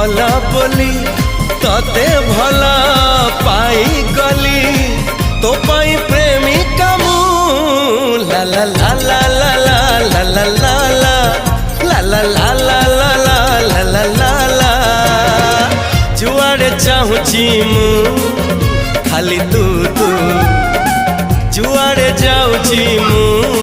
भला बोली तते भला पाई गली तो पाई प्रेमिका मु ला ला ला ला ला ला ला ला ला ला ला ला ला ला ला ला ला ला जुआड़े चाहूची मु खाली तू तू जुआड़े जाऊची मु।